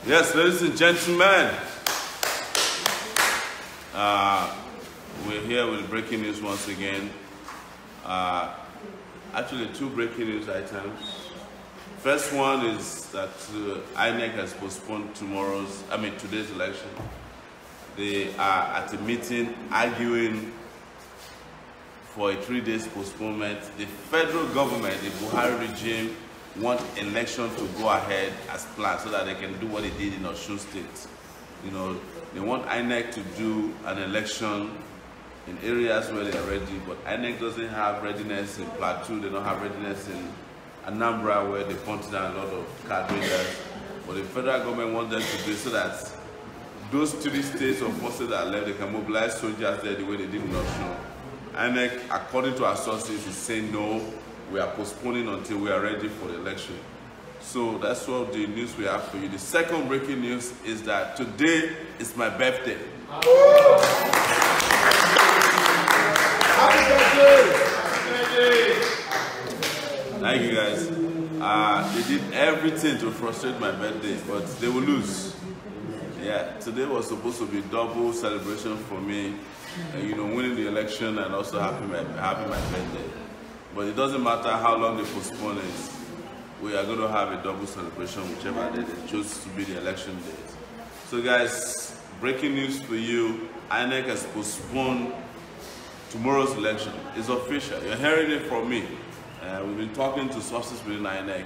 Yes, ladies and gentlemen, we're here with breaking news once again. Actually, two breaking news items. First one is that INEC has postponed today's election. They are at a meeting arguing for a 3-day postponement. The federal government, the Buhari regime, want election to go ahead as planned so that they can do what they did in Osun State. You know, they want INEC to do an election in areas where they are ready, but INEC doesn't have readiness in Plateau, they don't have readiness in Anambra where they punted down a lot of card readers. But the federal government wants them to do so that those 3 states or 4 states that are left, they can mobilize soldiers there the way they did in Osun. INEC, according to our sources, is saying no, we are postponing until we are ready for the election. So that's what the news we have for you. The second breaking news is that today is my birthday. Happy birthday! Thank you guys. They did everything to frustrate my birthday, but they will lose. Yeah, today was supposed to be double celebration for me. Winning the election and also having my birthday. But it doesn't matter how long they postpone it. We are going to have a double celebration, whichever day they choose to be the election date. So guys, breaking news for you. INEC has postponed tomorrow's election. It's official. You're hearing it from me. We've been talking to sources within INEC.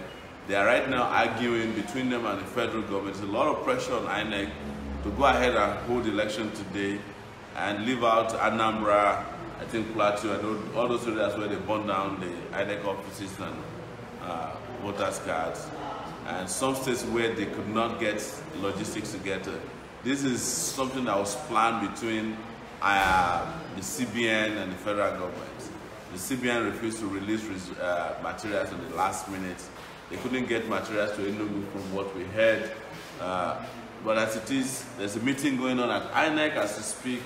They are right now arguing between them and the federal government. There's a lot of pressure on INEC to go ahead and hold the election today and leave out Anambra, I think Plateau, and all those areas where they burned down the INEC offices and voters' cards, and some states where they could not get logistics together. This is something that was planned between the CBN and the federal government. The CBN refused to release materials in the last minute. They couldn't get materials to Enugu from what we heard. But as it is, there's a meeting going on at INEC as we speak.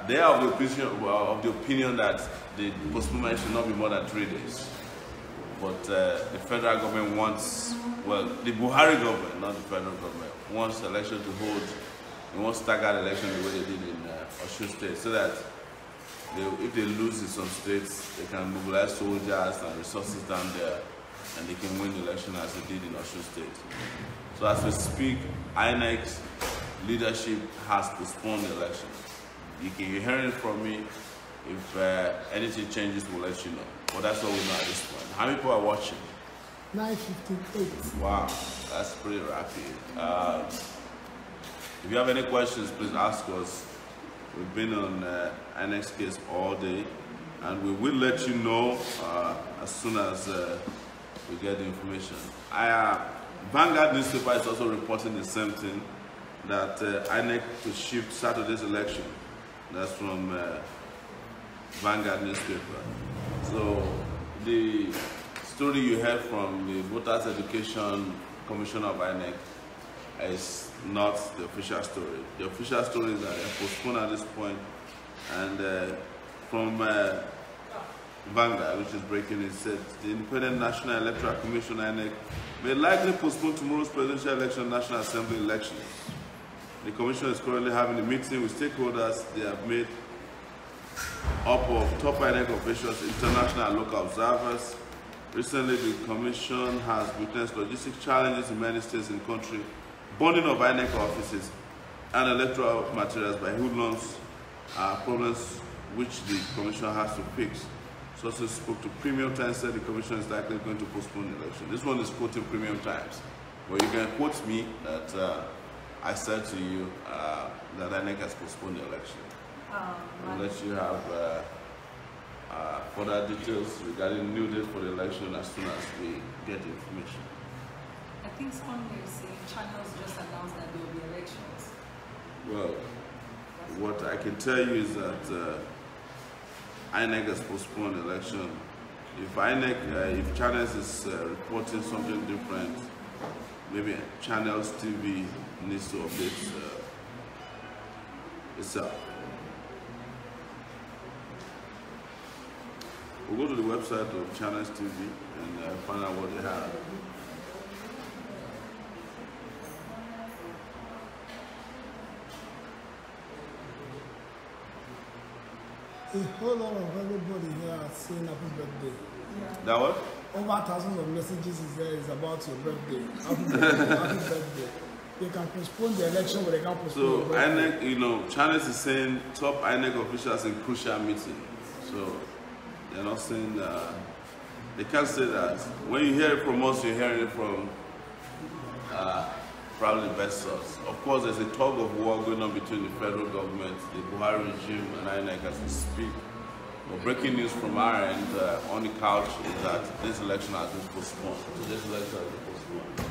They are of the opinion that the postponement should not be more than 3 days. But the federal government wants, well, the Buhari government, not the federal government, wants the election to hold. They want to stagger the election the way they did in Osun State, so that if they lose in some states, they can mobilize soldiers and resources down there, and they can win the election as they did in Osun State. So as we speak, INEC's leadership has postponed the election. You're hearing it from me. If anything changes, we'll let you know. But that's what we know at this point. How many people are watching? 9:58. Wow, that's pretty rapid. If you have any questions, please ask us. We've been on INEC's case all day, and we will let you know as soon as we get the information. Vanguard newspaper is also reporting the same thing, that INEC to shift Saturday's election. That's from Vanguard newspaper. So the story you heard from the Voters Education Commission of INEC is not the official story. The official story is that they're postponed at this point, and from Vanguard, which is breaking, it said the Independent National Electoral Commission (INEC) may likely postpone tomorrow's presidential election, National Assembly elections. The commission is currently having a meeting with stakeholders. They have made up of top INEC officials, international and local observers. Recently, the commission has witnessed logistic challenges in many states in the country, burning of INEC offices and electoral materials by hoodlums are problems which the commission has to fix. Sources spoke to Premium Times, said the commission is likely going to postpone the election. This one is quoting Premium Times, but you can quote me that I said to you that INEC has postponed the election. I'll let you have further details regarding new date for the election as soon as we get the information. I think someone is saying channels just announced that there will be elections. Well, what I can tell you is that INEC has postponed the election. If INEC, if Channels is reporting something different, maybe Channels TV needs to update itself. We'll go to the website of Channels TV and find out what they have. A whole lot of everybody here are saying happy birthday. That what? Over thousands of messages is about your birthday. Happy birthday. Happy birthday. They can postpone the election, but they can't postpone So your birthday. INEC, you know, Channels is saying top INEC officials in crucial meeting. So they're not saying they can't say that. When you hear it from us, you're hearing it from probably the best source. Of course, there's a tug of war going on between the federal government, the Buhari regime, and INEC as we speak. But breaking news from our end on the couch is that this election has been postponed. So this election has been postponed.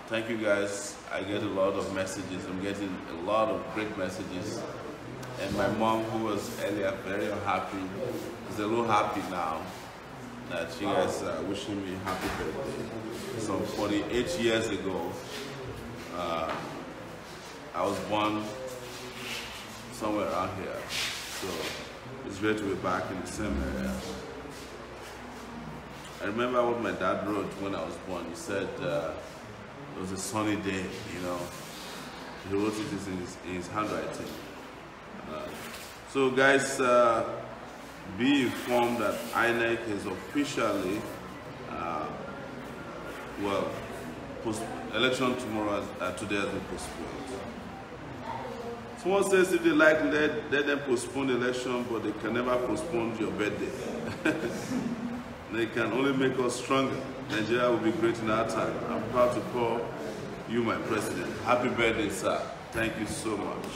Thank you guys. I get a lot of messages. I'm getting a lot of great messages. And my mom, who was earlier very unhappy, is a little happy now that you guys are wishing me happy birthday. Some 48 years ago, I was born somewhere around here. So it's great to be back in the same area. I remember what my dad wrote when I was born. He said it was a sunny day, you know. He wrote it in his handwriting. So guys, be informed that INEC is officially, election tomorrow, today has been postponed. Someone says if they like, let them postpone the election, but they can never postpone your birthday. They can only make us stronger. Nigeria will be great in our time. I'm proud to call you my president. Happy birthday, sir. Thank you so much.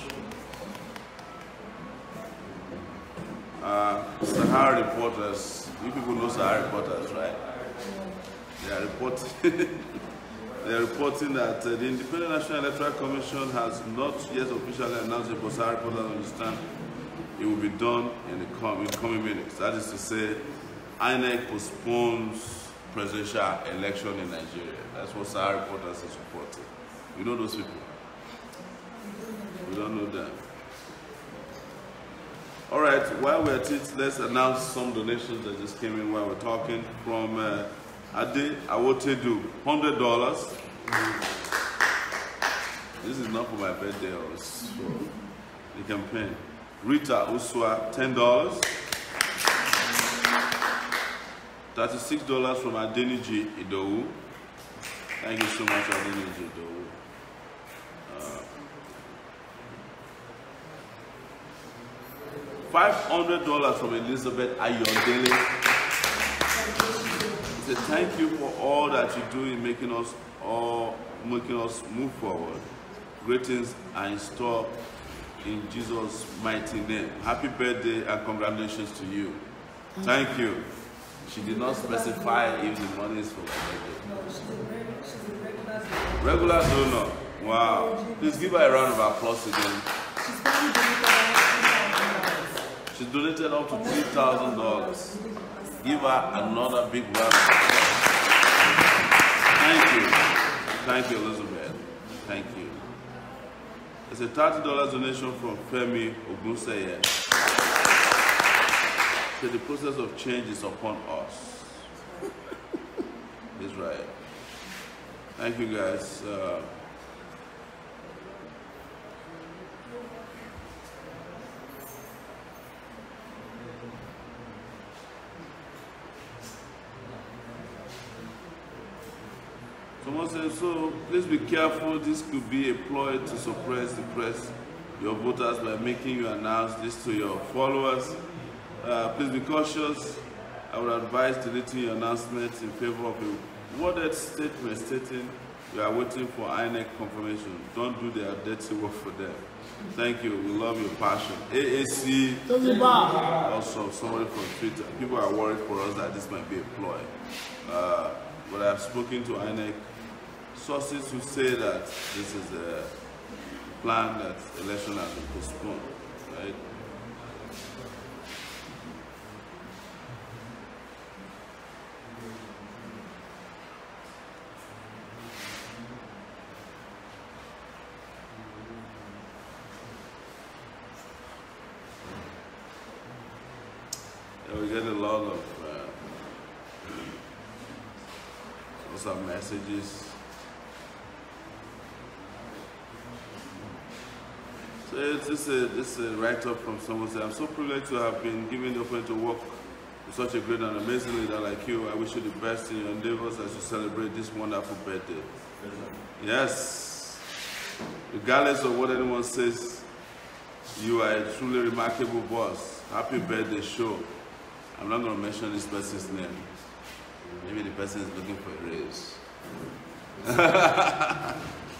Sahara reporters, you people know Sahara reporters, right? They are reporting, they are reporting that the Independent National Electoral Commission has not yet officially announced it, but Sahara reporters understand it will be done in the coming minutes. That is to say, INEC postpones presidential election in Nigeria. That's what Sahara reporters is reporting. We know those people. We don't know them. All right, while we're at it, let's announce some donations that just came in while we're talking. From Ade Awotedu, $100. This is not for my birthday, it's for the campaign. Rita Uswa, $10. $36 from Adeniji Idowu. Thank you so much, Adeniji Idowu. $500 from Elizabeth Ayondele. He said, thank you for all that you do in making us move forward. Greetings are in store in Jesus' mighty name. Happy birthday and congratulations to you. Thank you. She did not specify if the money is for my birthday. Regular donor. Wow. Please give her a round of applause again. She donated up to $3,000. Give her another big round. Thank you. Thank you, Elizabeth. Thank you. It's a $30 donation from Femi Ogunseye. So the process of change is upon us. That's right. Thank you, guys. Someone says, so please be careful. This could be a ploy to suppress your voters by making you announce this to your followers. Please be cautious. I would advise deleting your announcements in favor of a worded statement stating you are waiting for INEC confirmation. Don't do their dirty work for them. Thank you. We love your passion. AAC, also somebody from Twitter. People are worried for us that this might be a ploy. But I have spoken to INEC sources who say that this is a plan that election has been postponed, right? We get a lot of some messages. This is a write-up from someone saying, I'm so privileged to have been given the opportunity to work with such a great and amazing leader like you. I wish you the best in your endeavors as you celebrate this wonderful birthday. Yes. Regardless of what anyone says, you are a truly remarkable boss. Happy birthday, show. I'm not going to mention this person's name. Maybe the person is looking for a raise.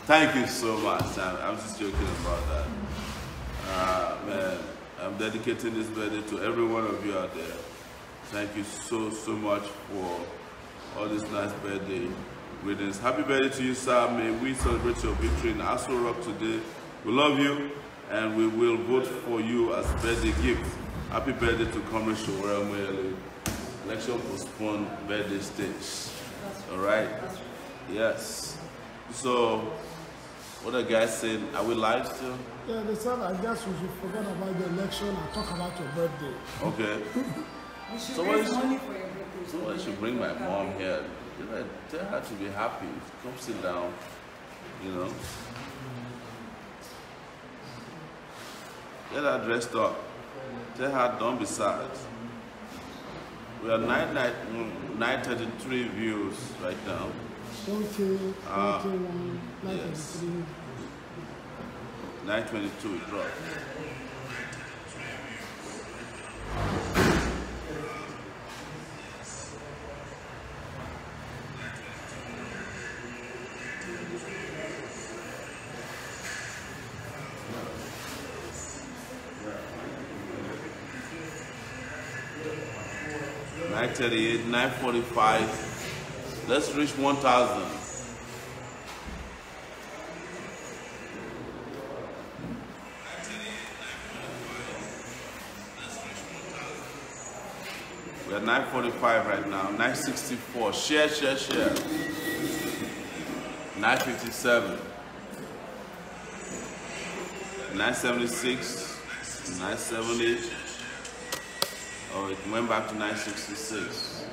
Thank you so much. I'm just joking about that. Man, I'm dedicating this birthday to every one of you out there. Thank you so much for all this nice birthday greetings. Happy birthday to you, sir. May we celebrate your victory in Aso Rock today. We love you, and we will vote for you as birthday gift. Happy birthday to Comrade Sowore Omoyele. Election postponed birthday stage. All right? Yes. So, what the guys said, are we live still? Yeah, they said I guess we should forget about the election and talk about your birthday. Okay. We should raise money for your birthday. Somebody should bring my mom here. You know, tell her to be happy. Come sit down. You know. Get her dressed up. Tell her don't be sad. We are 933 views right now. Okay, 923. 922 drop. $938, $945. Let's reach 1,000. We're 945 right now. 964. Share. 957. 976. 970. Oh, it went back to 966.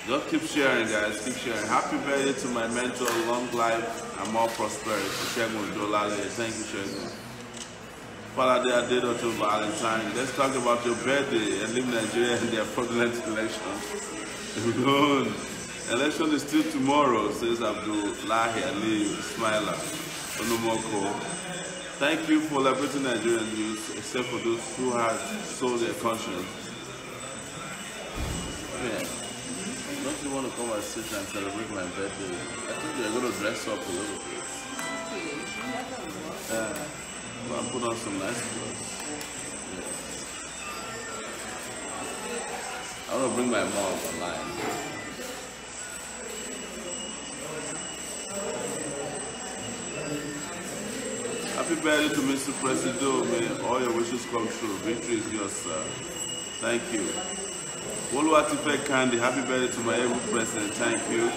Just keep sharing, guys. Keep sharing. Happy birthday to my mentor. Long life and more prosperity. Shegun Dolale. Thank you, Shegun. Father, I did until Valentine. Let's talk about your birthday and leave Nigeria in their fraudulent election. Election is still tomorrow, says Abdullahi Ali Smiler Onomoko. Thank you for liberating Nigerian youth, except for those who had sold their conscience. Yeah. Don't you want to come and sit and celebrate my birthday? I think you're going to dress up a little bit. Well, I'll put on some nice clothes. Yeah. I'm going to bring my mom online. Happy birthday to Mr. President. May all your wishes come true. Victory is yours, sir. Thank you. Oluwatife Kandi, happy birthday to my able president. Thank you.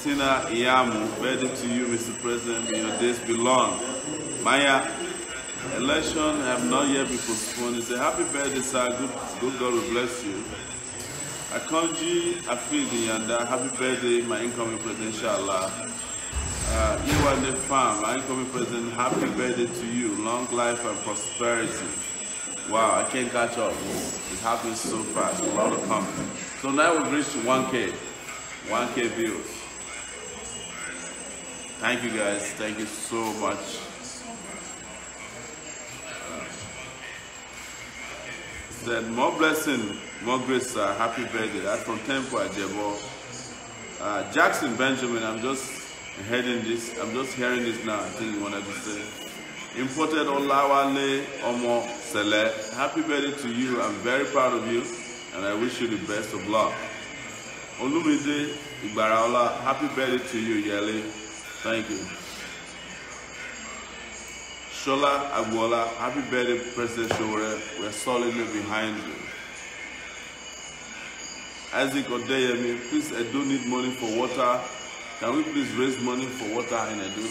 Tina Iyamu, birthday to you, Mr. President. May your days be long. Maya, election have not yet been postponed. It's a happy birthday, sir. Good God will bless you. Akonji Afidi Yanda, happy birthday, my incoming president, inshallah. Iwande Farm, my incoming president, happy birthday to you. Long life and prosperity. Wow, I can't catch up. It happens so fast. A lot of comments. So now we've reached 1K. 1K views. Thank you guys. Thank you so much. Said more blessing, more grace, sir. Happy birthday. That's from Temple Ajebo. Jackson Benjamin, I'm just hearing this now. I think you wanted to say. Imported Olawale Omo Sele. Happy birthday to you. I'm very proud of you and I wish you the best of luck. Olumide Igbaraola, happy birthday to you, Yele. Thank you. Shola Agbola, happy birthday, President Sowore. We're solidly behind you. Isaac Odeyemi, please, Edo need money for water. Can we please raise money for water in Edo?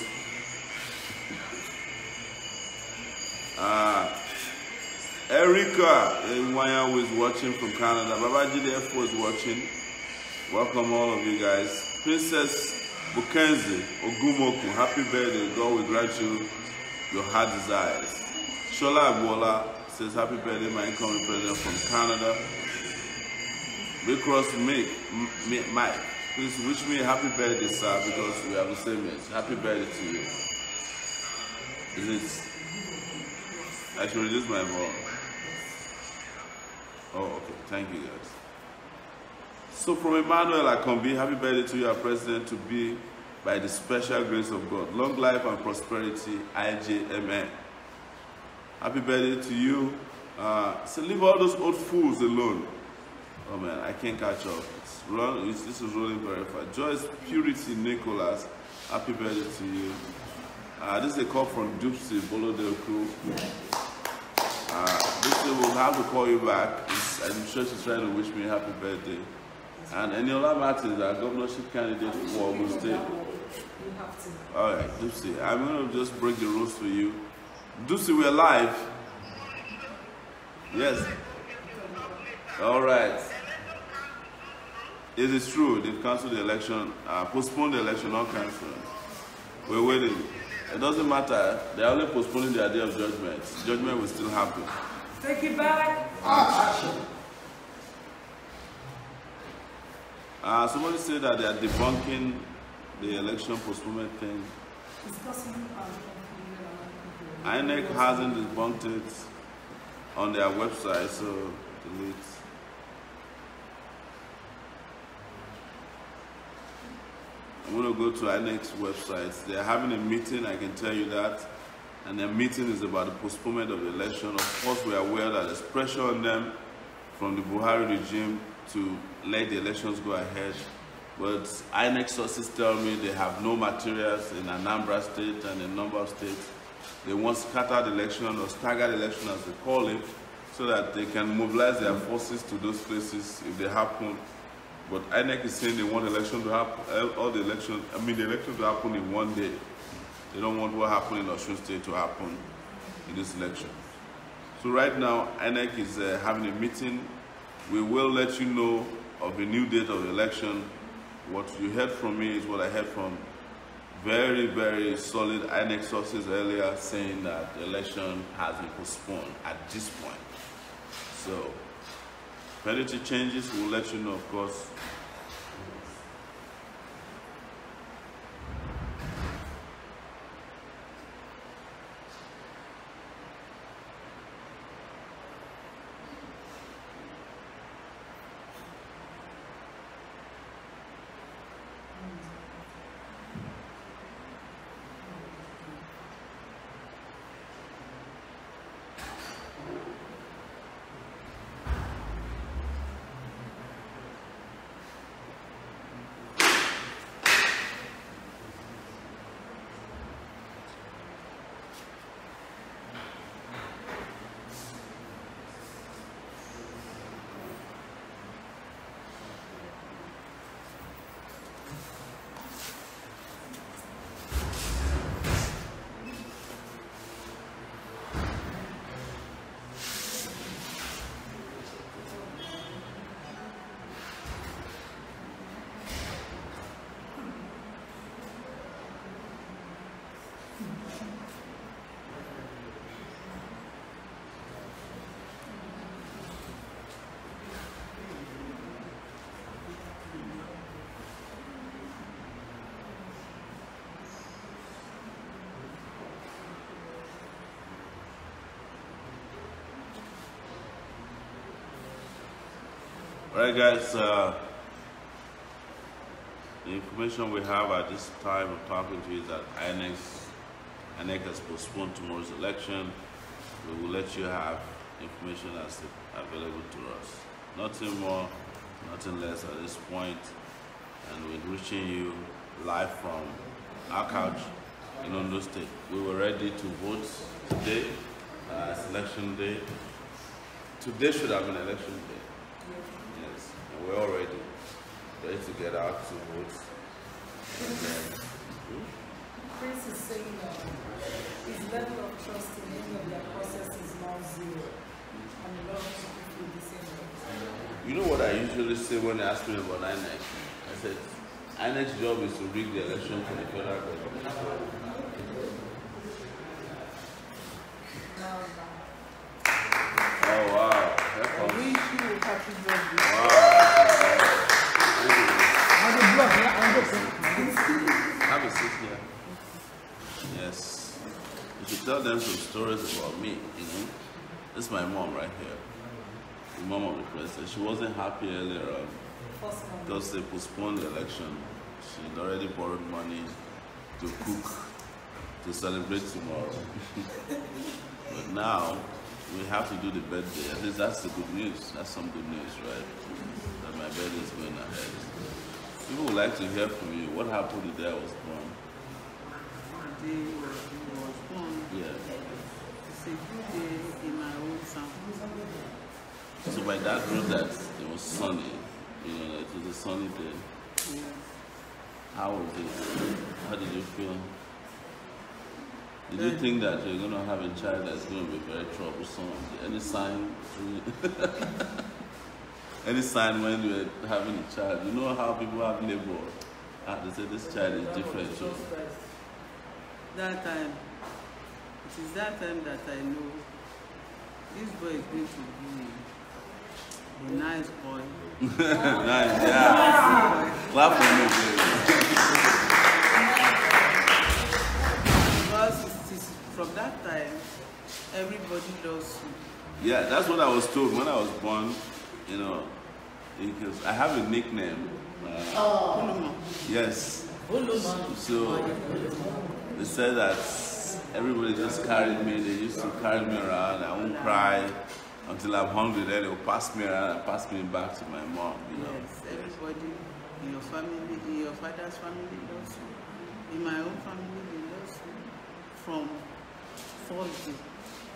Erica Nwaya, who is watching from Canada. Babaji the F4 is watching. Welcome all of you guys. Princess Bukenzi Ogumoku, happy birthday. God will grant you your heart desires. Shola Agbola says, happy birthday, my incoming president from Canada. Bicross Mike, please wish me a happy birthday, sir, because we have the same age. Happy birthday to you. Is it? I should reduce my volume. Oh, okay. Thank you, guys. So from Emmanuel Akombi, happy birthday to you, our president, to be by the special grace of God. Long life and prosperity, IJMN. Happy birthday to you. So leave all those old fools alone. Oh man, I can't catch up. This is rolling very fast. Joyce Purity Nicholas, happy birthday to you. This is a call from Dupsy Bolodale Crew. Dupsy will have to call you back. I'm sure she's trying to wish me a happy birthday. And Eniola Martins, our governorship candidate for Ogun State. You have to. All right, Dupsy, I'm going to just break the rules for you. Dupsy, we're live. Yes. All right. It is true, they've cancelled the election, postponed the election, not cancelled. We're waiting. It doesn't matter. They're only postponing their day of judgment. Judgment will still happen. Take it back. Somebody said that they are debunking the election postponement thing. INEC hasn't debunked it on their website, so delete. I'm going to go to INEC's website. They're having a meeting, I can tell you that. And their meeting is about the postponement of the election. Of course, we are aware that there's pressure on them from the Buhari regime to let the elections go ahead. But INEC sources tell me they have no materials in Anambra State and a number of states. They want scattered election or staggered election, as they call it, so that they can mobilize their forces to those places if they happen. But INEC is saying they want election to happen, the election to happen in one day. They don't want what happened in Osun State to happen in this election. So right now, INEC is having a meeting. We will let you know of a new date of the election. What you heard from me is what I heard from very, very solid INEC sources earlier, saying that the election has been postponed at this point. So, if anything changes, we'll let you know, of course. Alright guys, the information we have at this time of talking to you is that INEC has postponed tomorrow's election. We will let you have information as available to us. Nothing more, nothing less at this point. And we're reaching you live from our couch in Ondo State. We were ready to vote today, it's election day. Today should have been election day. Yes, and we're all ready to get out to vote. And then, Prince is saying that his level of trust in any of their process is now zero. And a lot of people feel the same way. you know what I usually say when they ask me about INEC? I said, INEC's job is to rig the election for the federal government. Oh wow. I wish you a happy birthday. Wow. Have a seat here. Yes. You should tell them some stories about me, you know. This is my mom right here. The mom of the president. She wasn't happy earlier on because they postponed the election. She had already borrowed money to cook, to celebrate tomorrow. But now, we have to do the birthday. At least that's the good news. That's some good news, right? That my birthday is going ahead. People would like to hear from you. What happened the day I was born? The day you was born. Yeah. It's a good day in my own town. So my dad wrote that it was sunny. You know, that it was a sunny day. Yeah. How was it? How did you feel? Did you think that you're going to have a child that's going to be very troublesome? Any sign? Any sign when you were having a child? You know how people have labor? They say this child is different. So. That time, it is that time that I know this boy is going to be a nice boy. Nice, yeah. Clap for me, baby. Because it is from that time, everybody loves you. Yeah, that's what I was told when I was born. You know, because I have a nickname. Yes. So they said that everybody just carried me. They used to carry me around. I won't cry until I'm hungry. Then they'll pass me around and pass me back to my mom. You know. Yes, everybody in your family, in your father's family loves you. In my own family, they love you. From first day.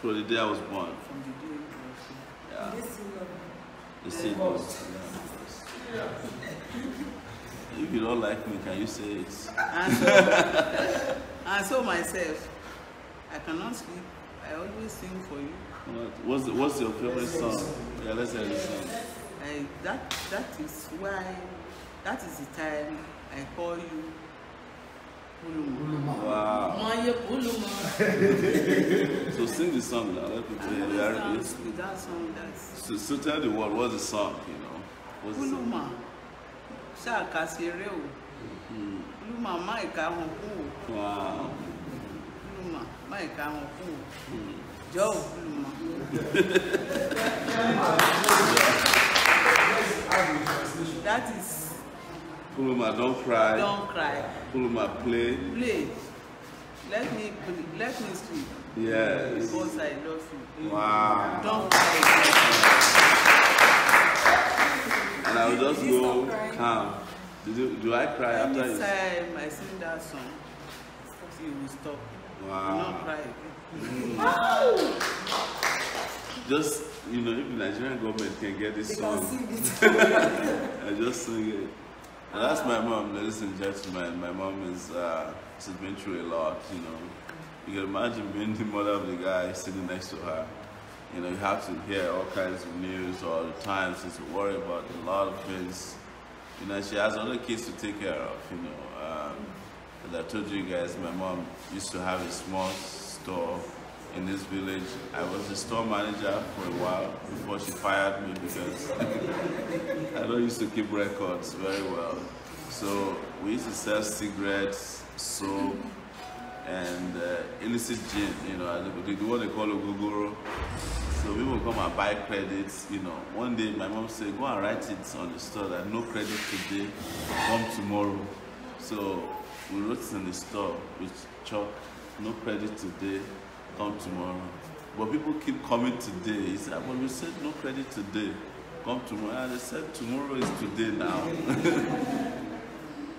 So the day I was born. From the day you were born. Yeah. This is The same goes. Yeah. If you don't like me, can you say it? And so myself, I cannot sleep. I always sing for you. What's your favorite song? Yeah, let's hear the song. That is why, that is the time I call you Uluma. Wow. Maya Uluma. So sing the song now. Let people hear it. With that song, that's So tell the world, what's the song, you know? What's the song? Uluma. Shaka Sireo. Uluma Maika Honku. Wow. Uluma Maika Honku. Joe Uluma. That is Uluma, don't cry. don't cry. Uluma, play. Play. Let me sleep. Yes. Because I love you. Wow. Don't cry. And I will just go calm. Do I cry after you? Anytime I sing that song, you will stop. Wow. You will not cry again. Just, you know, if the Nigerian government can get this song, I just sing it. And that's my mom, ladies and gentlemen. My mom is, she's been through a lot, you know. You can imagine being the mother of the guy sitting next to her. You know, you have to hear all kinds of news all the time. She's to worry about a lot of things. You know, she has other kids to take care of, you know. As I told you guys, my mom used to have a small store in this village. I was the store manager for a while before she fired me because I don't used to keep records very well. So we used to sell cigarettes, soap, and illicit gin, you know, the one they call Ogogoro. So people come and buy credits, you know. One day my mom said, go and write it on the store that no credit today, come tomorrow. So we wrote it in the store with chalk, no credit today, come tomorrow. But people keep coming today. He said, but we said no credit today, come tomorrow. And they said tomorrow is today now.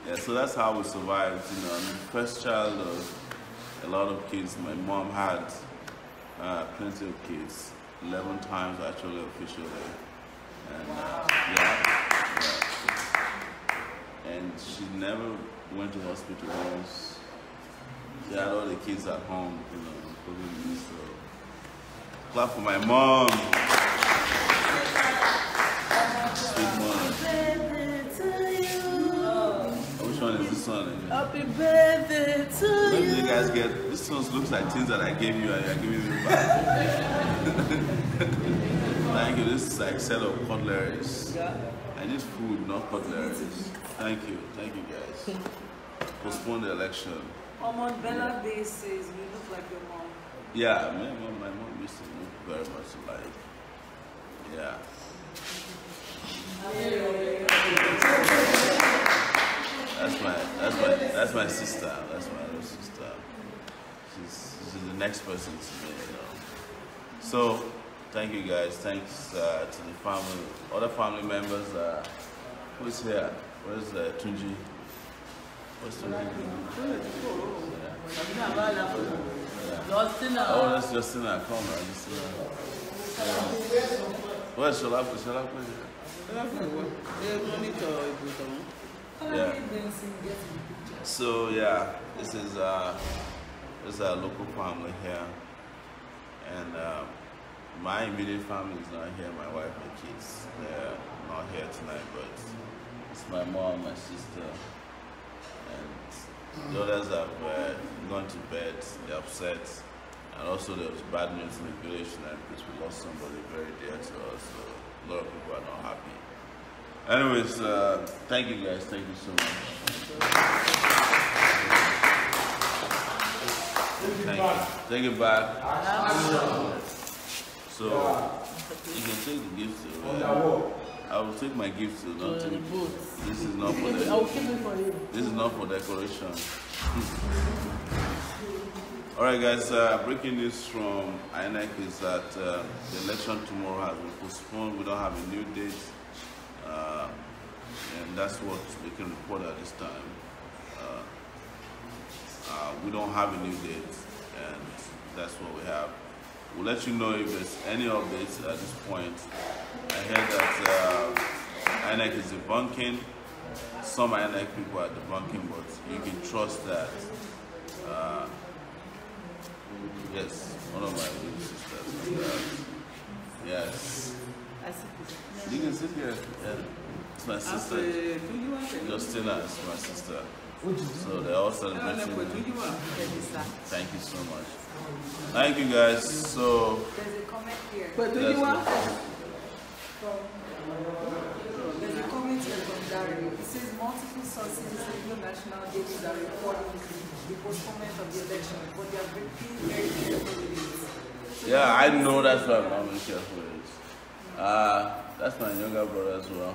Yeah, so that's how we survived, you know. I'm the first child of a lot of kids. My mom had plenty of kids, 11 times actually officially. And yeah. And she never went to hospital once. She had all the kids at home, you know, including me. So clap for my mom. Sweet mom. I wish I this one? Happy birthday to When you. did you guys get? This one looks like things that I gave you and you're giving me back. Thank you. This is like a set of cutleries. Yeah. I need food, not cutleries. Thank you guys. Postpone the election. Bella Bay says you look like your mom. Yeah, my mom used to look very much alike. Yeah. That's my sister. That's my little sister. She's the next person to me, you know. So, thank you guys. Thanks to the family, other family members. Who's here? Where's Tunji? Where's Tunji? Justina. Oh, that's Justina. Come on, Justina. Where's Shalapa? Yeah. So yeah, this is our local family here, and my immediate family is not here. My wife and kids, they're not here tonight, but it's my mom, my sister, and the others have gone to bed. They're upset, and also there was bad news in the village tonight because we lost somebody very dear to us. So a lot of people are not happy. Anyways, thank you guys. Thank you so much. Thank you. Take it back. So you can take the gift too. I will take my gift too. Not take. This is not for I will keep it for you. This is not for decoration. All right, guys. Breaking news from INEC is that the election tomorrow has been postponed. We don't have a new date. And that's what we can report at this time. We don't have a new date, and that's what we have. We'll let you know if there's any updates at this point. I heard that INEC is debunking. Some INEC people are debunking, but you can trust that. Yes, one of my little sisters. Yes. You can sit here. Yeah. It's my sister. Justina is my sister. So they're all celebrating. Thank you so much. Thank you guys. So There's a comment here. there's There's a comment here from Gary. It says multiple sources, including national dailies, are reporting the postponement of the election, but they are being very careful with it. So yeah, I know that's why I'm not very careful with it. That's my younger brother as well.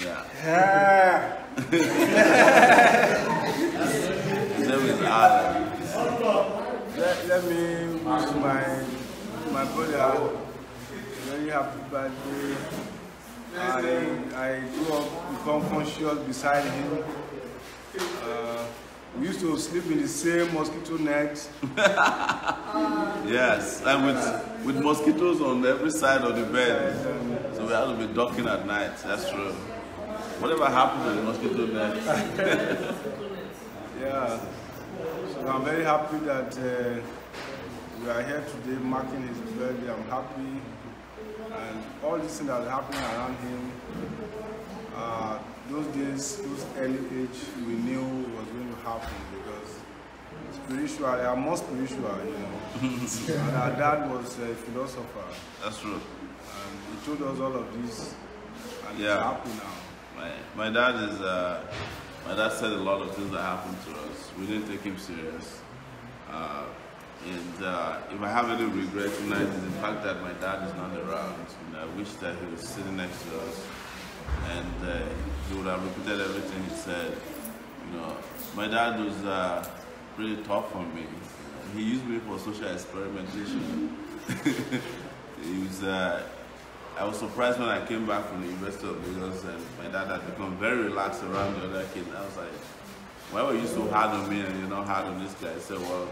Yeah. His name is Alan. Let me wish my brother a very happy birthday. I grew up become conscious beside him. We used to sleep in the same mosquito net. Yes, and with mosquitoes on every side of the bed. So we have to be ducking at night. That's true. Whatever happened to the mosquito net? Yeah. So I'm very happy that we are here today marking his birthday. I'm happy. And all these things that are happening around him, those days, those early age, we knew was going to happen because spiritual, they are more spiritual, you know. And our dad was a philosopher. That's true. And he told us all of this, and Yeah. it's happening now. My dad is. My dad said a lot of things that happened to us. We didn't take him serious. And if I have any regret tonight, is the fact that my dad is not around. And I wish that he was sitting next to us, and he would have repeated everything he said. You know, my dad was really tough on me. He used me for social experimentation. He was. I was surprised when I came back from the University of Lagos and my dad had become very relaxed around the other kids. I was like, why were you so hard on me and you're not hard on this guy? I said, well,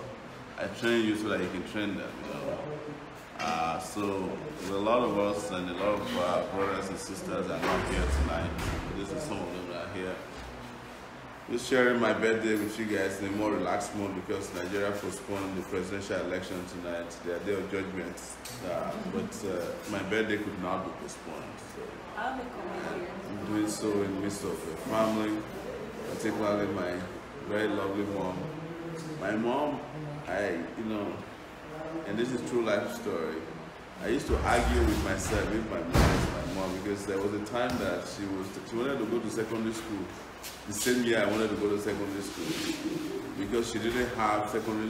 I train you so that you can train them, you know. So a lot of us and a lot of brothers and sisters are not here tonight. This is some of them that are here. just sharing my birthday with you guys in a more relaxed mode because Nigeria postponed the presidential election tonight, their day of judgment. But my birthday could not be postponed. So I'll be coming here. I'm doing so in the midst of the family, particularly my very lovely mom. My mom, and this is true life story. I used to argue with myself, with my mom, because there was a time that she wanted to go to secondary school. The same year I wanted to go to secondary school because she didn't have secondary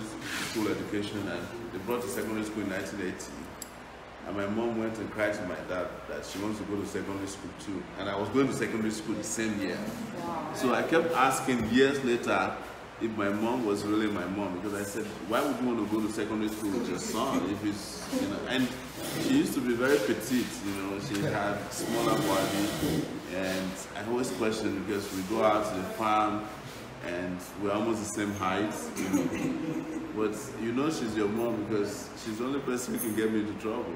school education, and they brought to secondary school in 1980. And my mom went and cried to my dad that she wants to go to secondary school too. And I was going to secondary school the same year. Wow. So I kept asking years later if my mom was really my mom, because I said, why would you want to go to secondary school with your son if it's, and she used to be very petite, she had smaller body, and I always questioned because we go out to the farm and we're almost the same height, but she's your mom because she's the only person who can get me into trouble.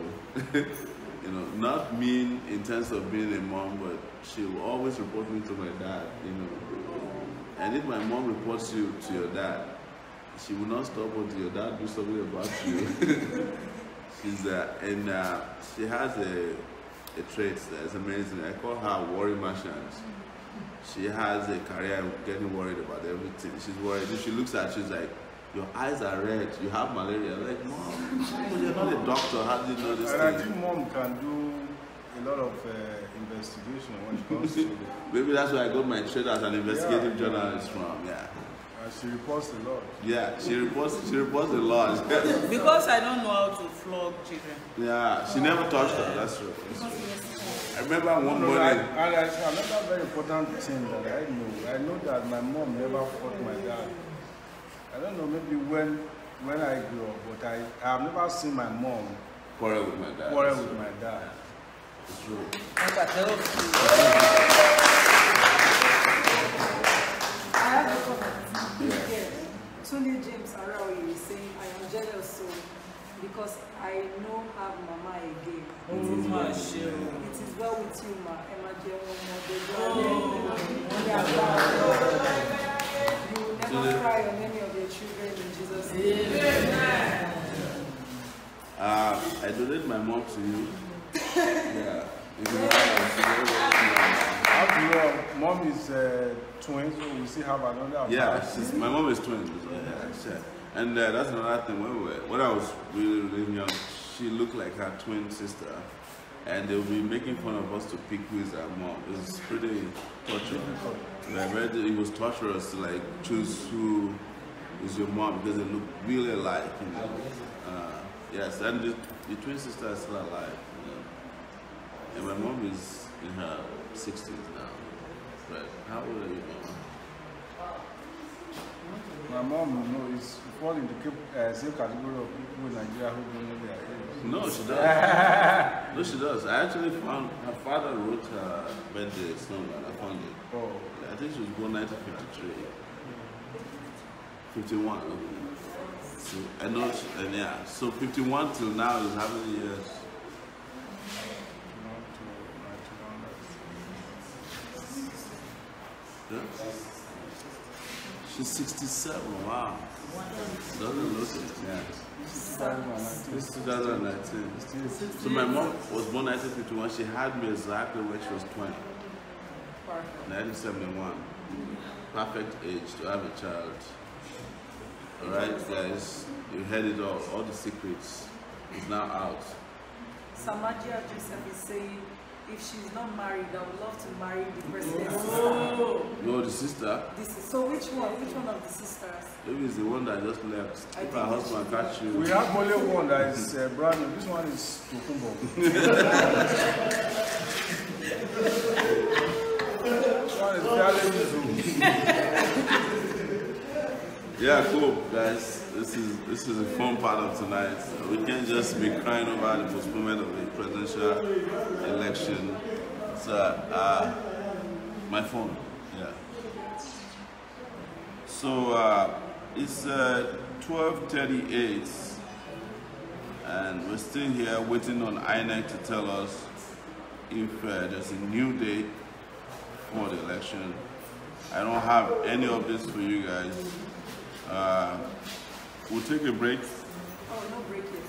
Not mean in terms of being a mom, but she will always report me to my dad, And if my mom reports you to your dad, she will not stop until your dad do something about you. She has a trait that's amazing. I call her worry merchant. She has a career of getting worried about everything. She's worried. If she looks at you, she's like, your eyes are red, you have malaria. I'm like, Mom, you're not a doctor, how do you know this thing? I think Mom can do a lot of investigation when it comes to... Maybe that's where I got my trade as an investigative journalist from, she reports a lot. Yeah, she reports a lot. Because I don't know how to flog children. Yeah, she never touched her, that's true. I remember one morning... Another very important thing that I know that my mom never fought my dad. I don't know, maybe when I grew up, but I have never seen my mom quarrel with my dad. It's true. I have a comment. Yeah. Tony James Arawi is saying, I am jealous so because I know have mama again. It is well with you, ma. You will never cry on any of your children in Jesus' name. I donate my mom to you. Yeah. After all, mom is twins, so we still have another. Yeah, my mom is twins. Yeah. And that's another thing. When I was really young, she looked like her twin sister, and they'll be making fun of us to pick who is our mom. It's pretty torturous. It was torturous to choose who is your mom because they look really alike. Yes, and the twin sister is still alive. And my mom is in her 60s now. But how old are you, Mama? My mom, is fall in the same category of people in Nigeria who don't know their age. No, she does. No, she does. I actually found her father wrote her birthday song and I found it. Oh. I think she was born 1953. 51. Okay. So I know, so 51 till now is how many years? Yeah. She's 67, wow. Doesn't look it, yeah. This is 2019. So my mom was born 1951. She had me exactly when she was 20. 1971. Perfect age to have a child. Alright guys, you heard it all the secrets is now out. Samadia Joseph is saying, if she's not married, I would love to marry the president's sister. No, the sister? So which one of the sisters? Maybe it's the one that just left. If her husband catch you. We have only one that is brand new. This one is Tokumbo. This one is fairly. Yeah, cool, guys. This is a fun part of tonight. We can't just be crying over the postponement of the presidential election. So, my phone, yeah. So it's 12:38, and we're still here waiting on INEC to tell us if there's a new date for the election. I don't have any of this for you guys. We'll take a break. Oh, no break yet.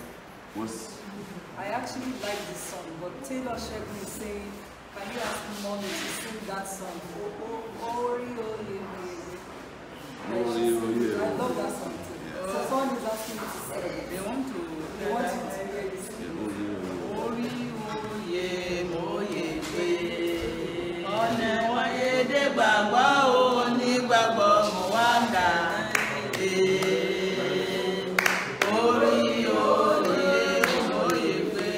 I actually like this song, but Taylor Sheldon is saying, can you ask Mommy to sing that song? Ori, Ori, Ori. I love that song too. So someone is asking me to sing. They want you to hear this. Ori, oye, moye, pe. Ọ̀nà wáyé dé gbàgbọ́ o, ní gbàgbọ́ mo wá gbà. Ori, oye, moye, pe.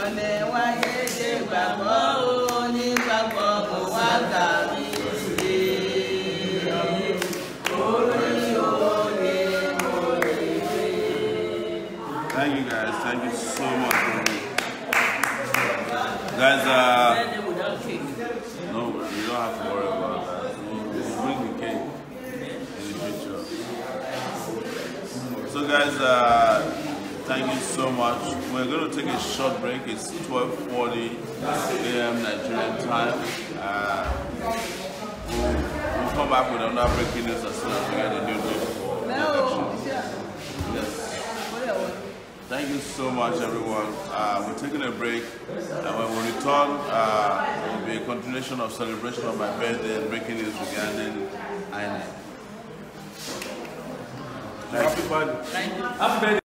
Ọ̀nà wáyé dé gbàgbọ́ o, ní gbàgbọ́ mo wá gbà. Thank you guys. Thank you so much. Guys, no, you don't have to worry about that. We'll bring the cake in the future. So guys, thank you so much. We're going to take a short break. It's 12:40 a.m. Nigerian time. We'll come back with another breaking news as soon as we get a new news. Yes. Thank you so much, everyone. We're taking a break, and when we return, it will be a continuation of celebration of my birthday and breaking news regarding INEC. Happy birthday. Thank you. Happy birthday.